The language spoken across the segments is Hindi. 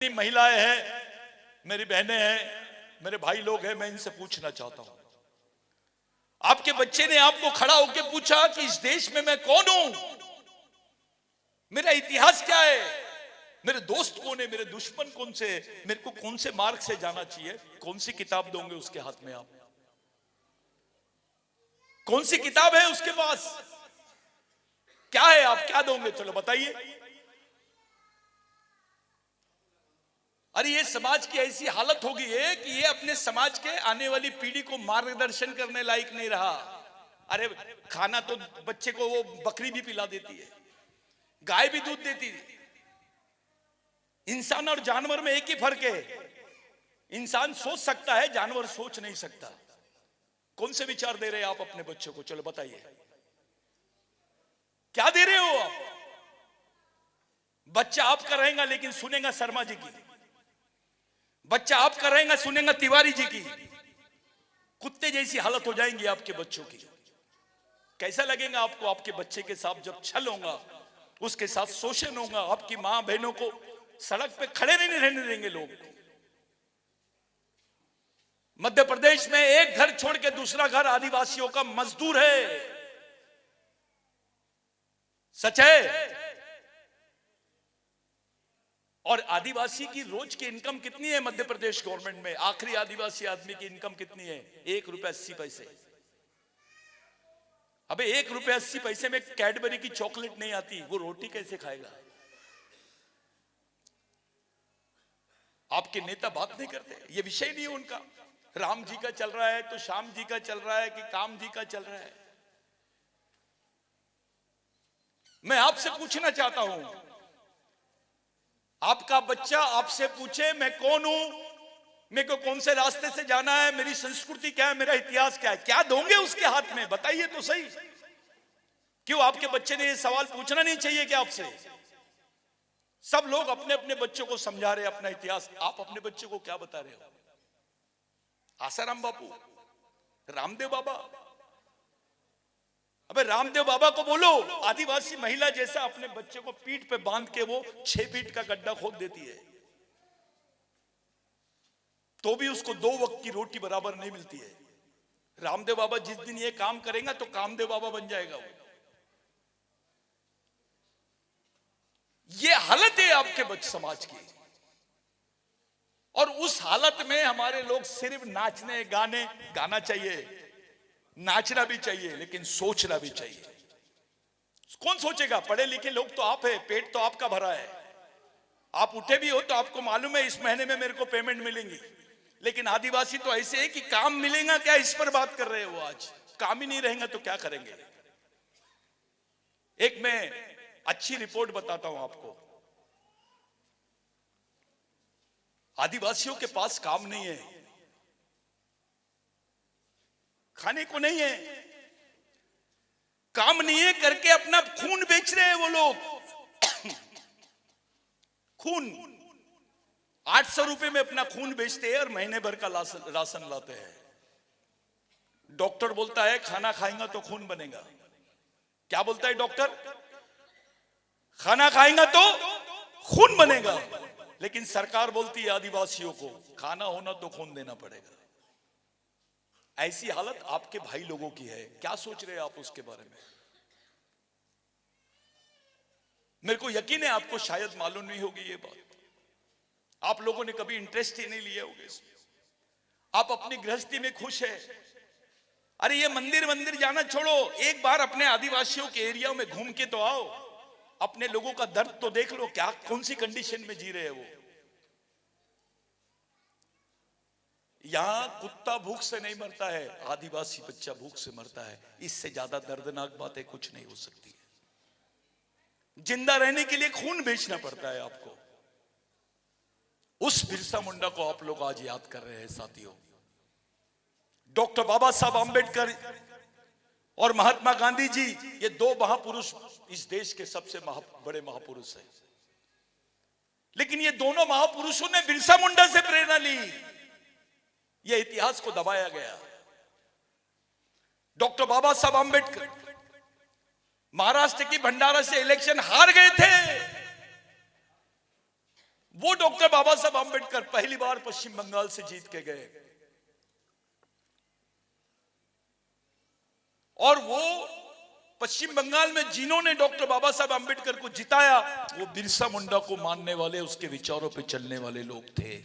महिलाएं हैं, मेरी बहनें हैं, मेरे भाई लोग हैं, मैं इनसे पूछना चाहता हूं, आपके बच्चे ने आपको खड़ा होकर पूछा कि इस देश में मैं कौन हूं, मेरा इतिहास क्या है, मेरे दोस्त कौन है, मेरे दुश्मन कौन से, मेरे को कौन से मार्ग से जाना चाहिए, कौन सी किताब दोगे उसके हाथ में? आप कौन सी किताब है उसके पास, क्या है, आप क्या दोगे? चलो बताइए। अरे ये समाज की ऐसी हालत हो गई है कि ये अपने समाज के आने वाली पीढ़ी को मार्गदर्शन करने लायक नहीं रहा। अरे खाना तो बच्चे को वो बकरी भी पिला देती है, गाय भी दूध देती है। इंसान और जानवर में एक ही फर्क है, इंसान सोच सकता है, जानवर सोच नहीं सकता। कौन से विचार दे रहे हैं आप अपने बच्चों को? चलो बताइए, क्या दे रहे हो आप? बच्चा आपका रहेगा लेकिन सुनेगा शर्मा जी की, बच्चा आपका रहेगा सुनेगा तिवारी जी की। कुत्ते जैसी हालत हो जाएंगी आपके बच्चों की। कैसा लगेगा आपको? आपके बच्चे के साथ जब छल होगा, उसके साथ शोषण होगा, आपकी मां बहनों को सड़क पे खड़े नहीं रहने देंगे लोग। मध्य प्रदेश में एक घर छोड़ के दूसरा घर आदिवासियों का मजदूर है, सच है। और आदिवासी की रोज की इनकम कितनी है मध्य प्रदेश गवर्नमेंट में? आखिरी आदिवासी आदमी की इनकम कितनी है? 1 रुपया 80 पैसे। अबे 1 रुपया 80 पैसे में कैडबरी की चॉकलेट नहीं आती, वो रोटी कैसे खाएगा? आपके नेता बात नहीं करते, ये विषय नहीं है उनका। राम जी का चल रहा है तो श्याम जी का चल रहा है कि काम जी का चल रहा है। मैं आपसे पूछना चाहता हूं, आपका बच्चा आपसे पूछे मैं कौन हूं, मेरे को कौन से रास्ते से जाना है, मेरी संस्कृति क्या है, मेरा इतिहास क्या है, क्या दोगे उसके हाथ में? बताइए तो सही। क्यों आपके बच्चे ने ये सवाल पूछना नहीं चाहिए क्या आपसे? सब लोग अपने अपने बच्चों को समझा रहे हैं अपना इतिहास, आप अपने बच्चों को क्या बता रहे हो? आसाराम बापू, रामदेव बाबा, अबे रामदेव बाबा को बोलो आदिवासी महिला जैसा अपने बच्चे को पीठ पे बांध के वो 6 फीट का गड्ढा खोद देती है, तो भी उसको 2 वक्त की रोटी बराबर नहीं मिलती है। रामदेव बाबा जिस दिन ये काम करेगा तो कामदेव बाबा बन जाएगा वो। ये हालत है आपके बच्चे समाज की, और उस हालत में हमारे लोग सिर्फ नाचने गाने, गाना चाहिए, नाचना भी चाहिए, लेकिन सोचना भी चाहिए। कौन सोचेगा? पढ़े लिखे लोग तो आप है, पेट तो आपका भरा है, आप उठे भी हो तो आपको मालूम है इस महीने में मेरे को पेमेंट मिलेंगी। लेकिन आदिवासी तो ऐसे है कि काम मिलेगा क्या, इस पर बात कर रहे हो। आज काम ही नहीं रहेगा तो क्या करेंगे? एक मैं अच्छी रिपोर्ट बताता हूं आपको। आदिवासियों के पास काम नहीं है, खाने को नहीं है, काम नहीं है करके अपना खून बेच रहे हैं वो लोग। खून 800 रुपए में अपना खून बेचते हैं और महीने भर का राशन लाते हैं। डॉक्टर बोलता है खाना खाएगा तो खून बनेगा। क्या बोलता है डॉक्टर? खाना खाएगा तो खून बनेगा। लेकिन सरकार बोलती है आदिवासियों को खाना होना तो खून देना पड़ेगा। ऐसी हालत आपके भाई लोगों की है। क्या सोच रहे हैं आप उसके बारे में? मेरे को यकीन है आपको शायद मालूम नहीं होगी ये बात, आप लोगों ने कभी इंटरेस्ट ही नहीं लिया होगा इसमें। आप अपनी गृहस्थी में खुश है। अरे ये मंदिर मंदिर जाना छोड़ो, एक बार अपने आदिवासियों के एरिया में घूम के तो आओ, अपने लोगों का दर्द तो देख लो, क्या कौन सी कंडीशन में जी रहे हैं वो। यहां कुत्ता भूख से नहीं मरता है, आदिवासी बच्चा भूख से मरता है। इससे ज्यादा दर्दनाक बातें कुछ नहीं हो सकती है। जिंदा रहने के लिए खून बेचना पड़ता है आपको। उस बिरसा मुंडा को आप लोग आज याद कर रहे हैं साथियों। डॉक्टर बाबा साहब आंबेडकर और महात्मा गांधी जी, ये 2 महापुरुष इस देश के सबसे बड़े महापुरुष हैं। लेकिन ये दोनों महापुरुषों ने बिरसा मुंडा से प्रेरणा ली। ये इतिहास को दबाया गया। डॉक्टर बाबा साहब आंबेडकर महाराष्ट्र की भंडारा से इलेक्शन हार गए थे, वो डॉक्टर बाबा साहब आंबेडकर पहली बार पश्चिम बंगाल से जीत के गए, और वो पश्चिम बंगाल में जिन्होंने डॉक्टर बाबा साहब आंबेडकर को जिताया, वो बिरसा मुंडा को मानने वाले, उसके विचारों पे चलने वाले लोग थे।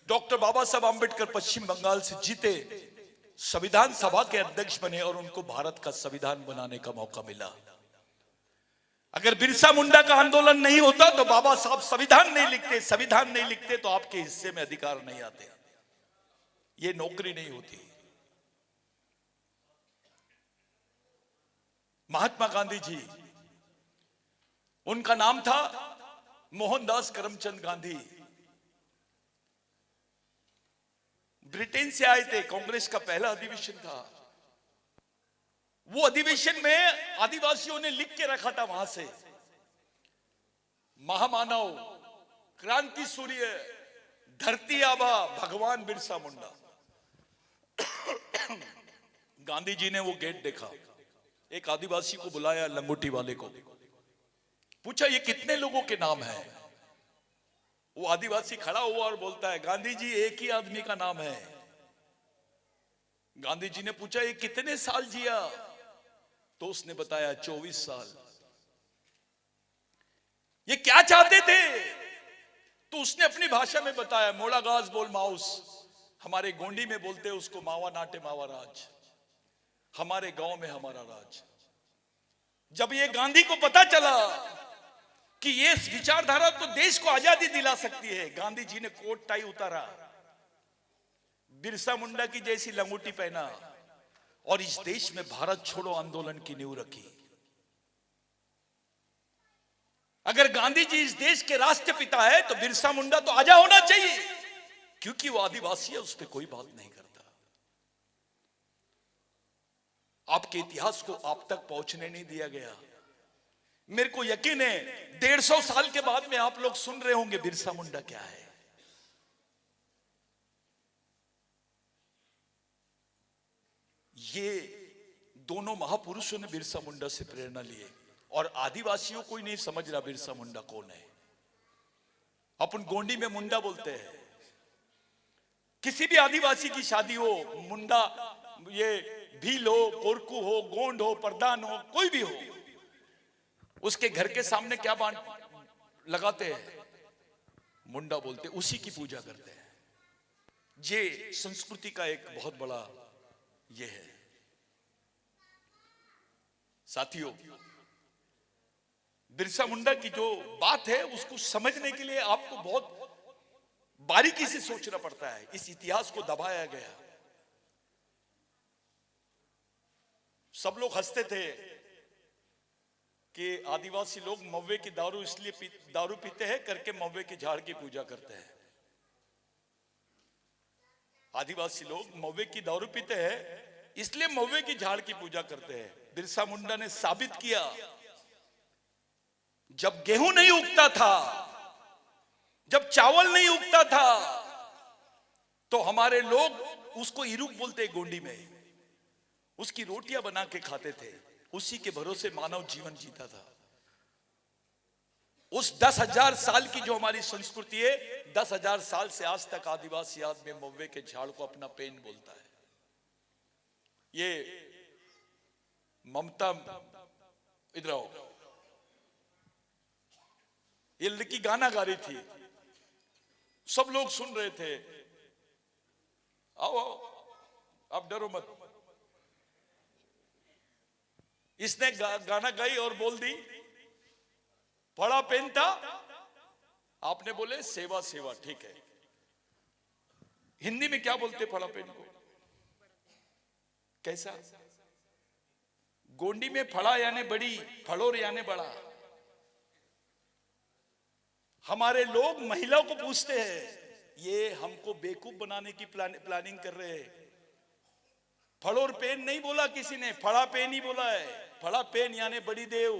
डॉक्टर बाबा साहब आंबेडकर पश्चिम बंगाल से जीते, संविधान सभा के अध्यक्ष बने और उनको भारत का संविधान बनाने का मौका मिला। अगर बिरसा मुंडा का आंदोलन नहीं होता तो बाबा साहब संविधान नहीं लिखते, संविधान नहीं लिखते तो आपके हिस्से में अधिकार नहीं आते, ये नौकरी नहीं होती। महात्मा गांधी जी, उनका नाम था मोहनदास करमचंद गांधी। ब्रिटेन से आए थे, कांग्रेस का पहला अधिवेशन था। वो अधिवेशन में आदिवासियों ने लिख के रखा था वहां से, महामानव, क्रांति सूर्य, धरती आबा, भगवान बिरसा मुंडा। गांधी जी ने वो गेट देखा, एक आदिवासी को बुलाया, लंगोटी वाले को पूछा ये कितने लोगों के नाम है। वो आदिवासी खड़ा हुआ और बोलता है गांधी जी एक ही आदमी का नाम है। गांधी जी ने पूछा ये कितने साल जिया, तो उसने बताया 24 साल। ये क्या चाहते थे, तो उसने अपनी भाषा में बताया, मोड़ा गाज बोल माउस, हमारे गोंडी में बोलते उसको मावा नाटे मावा राज, हमारे गांव में हमारा राज। जब ये गांधी को पता चला कि ये विचारधारा तो देश को आजादी दिला सकती है, गांधी जी ने कोट टाई उतारा, बिरसा मुंडा की जैसी लंगोटी पहना और इस देश में भारत छोड़ो आंदोलन की नींव रखी। अगर गांधी जी इस देश के राष्ट्रपिता है तो बिरसा मुंडा तो आजा होना चाहिए, क्योंकि वो आदिवासी है, उस पर कोई बात नहीं करता। आपके इतिहास को आप तक पहुंचने नहीं दिया गया। मेरे को यकीन है 150 साल के बाद में आप लोग सुन रहे होंगे बिरसा मुंडा क्या है। ये दोनों महापुरुषों ने बिरसा मुंडा से प्रेरणा ली है, और आदिवासियों को ही नहीं समझ रहा बिरसा मुंडा कौन है। अपन गोंडी में मुंडा बोलते हैं, किसी भी आदिवासी की शादी हो, मुंडा, ये भील हो, कोरकू हो, गोंड हो, प्रधान हो, कोई भी हो, उसके घर के सामने क्या बांध लगाते हैं, मुंडा बोलते, उसी की पूजा करते हैं। ये संस्कृति का एक बहुत बड़ा ये है। साथियों, बिरसा मुंडा की जो बात है उसको समझने के लिए आपको बहुत बारीकी से सोचना पड़ता है। इस इतिहास को दबाया गया। सब लोग हंसते थे कि आदिवासी लोग मव्वे की दारू इसलिए दारू पीते हैं करके मव्वे के झाड़ की पूजा करते हैं। आदिवासी लोग मव्वे की दारू पीते हैं इसलिए मव्वे की झाड़ की पूजा करते हैं। बिरसा मुंडा ने साबित किया, जब गेहूं नहीं उगता था, जब चावल नहीं उगता था, तो हमारे लोग उसको इरुक बोलते गोंडी में, उसकी रोटियां बना के खाते थे। उसी के भरोसे मानव जीवन जीता था। उस 10,000 साल की जो हमारी संस्कृति है, 10,000 साल से आज तक आदिवासी आदमी मव्वे के झाड़ को अपना पेन बोलता है। ये ममता, इधर आओ, ये लड़की गाना गा रही थी, सब लोग सुन रहे थे। आओ आओ, आप डरो मत। इसने गाना गाई और बोल दी, बड़ा पेन था, आपने बोले सेवा सेवा, ठीक है। हिंदी में क्या बोलते फड़ा पेन को, कैसा? गोंडी में फड़ा यानी बड़ी, फड़ोर यानी बड़ा। हमारे लोग महिलाओं को पूछते हैं, ये हमको बेवकूफ बनाने की प्लानिंग कर रहे हैं। फड़ोर पेन नहीं बोला किसी ने, फड़ा पेन ही बोला है। फड़ा पेन यानी बड़ी देव।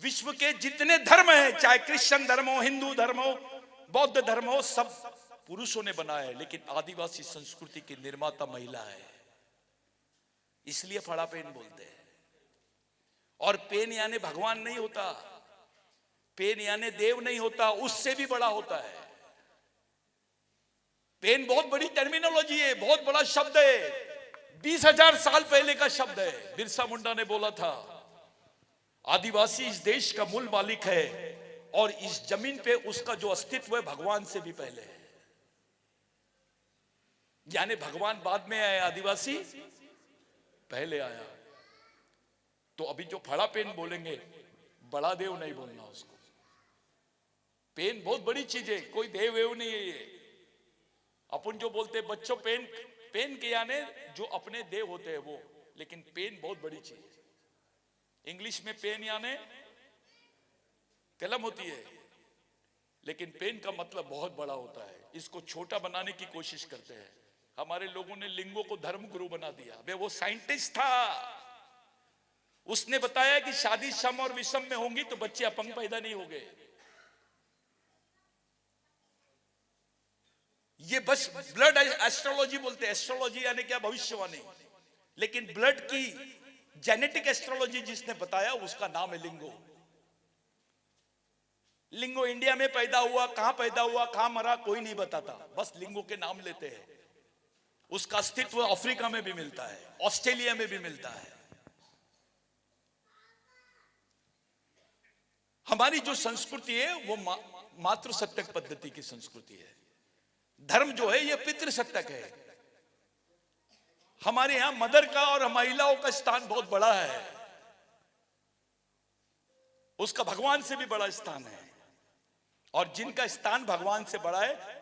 विश्व के जितने धर्म हैं, चाहे क्रिश्चियन धर्म हो, हिंदू धर्म हो, बौद्ध धर्म हो, सब पुरुषों ने बनाया है, लेकिन आदिवासी संस्कृति की निर्माता महिला है, इसलिए फड़ा पेन बोलते हैं। और पेन यानी भगवान नहीं होता, पेन यानी देव नहीं होता, उससे भी बड़ा होता है। पेन बहुत बड़ी टर्मिनोलॉजी है, बहुत बड़ा शब्द है। 20,000 साल पहले का शब्द है। बिरसा मुंडा ने बोला था, आदिवासी इस देश का मूल मालिक है और इस जमीन पे उसका जो अस्तित्व है भगवान से भी पहले है। यानी भगवान बाद में आया, आदिवासी पहले आया। तो अभी जो फड़ा पेन बोलेंगे, बड़ा देव नहीं बोलना उसको। पेन बहुत बड़ी चीज है, कोई देव वेव नहीं है ये। अपन जो बोलते हैं बच्चों, पेन पेन के यानी जो अपने देव होते हैं वो, लेकिन पेन बहुत बड़ी चीज है। इंग्लिश में पेन यानी कलम होती है, लेकिन पेन का मतलब बहुत बड़ा होता है। इसको छोटा बनाने की कोशिश करते हैं। हमारे लोगों ने लिंगो को धर्म गुरु बना दिया। वे वो साइंटिस्ट था, उसने बताया कि शादी सम और विषम में होंगी तो बच्चे अपंग पैदा नहीं हो गए। ये बस ब्लड एस्ट्रोलॉजी बोलते हैं। एस्ट्रोलॉजी यानी क्या? भविष्यवाणी। लेकिन ब्लड की जेनेटिक एस्ट्रोलॉजी जिसने बताया उसका नाम है लिंगो। लिंगो इंडिया में पैदा हुआ, कहां पैदा हुआ, कहां मरा, कोई नहीं बताता, बस लिंगो के नाम लेते हैं। उसका अस्तित्व अफ्रीका में भी मिलता है, ऑस्ट्रेलिया में भी मिलता है। हमारी जो संस्कृति है वो मातृ सत्तक पद्धति की संस्कृति है। धर्म जो है ये पितृ सत्तक है। हमारे यहां मदर का और महिलाओं का स्थान बहुत बड़ा है, उसका भगवान से भी बड़ा स्थान है। और जिनका स्थान भगवान से बड़ा है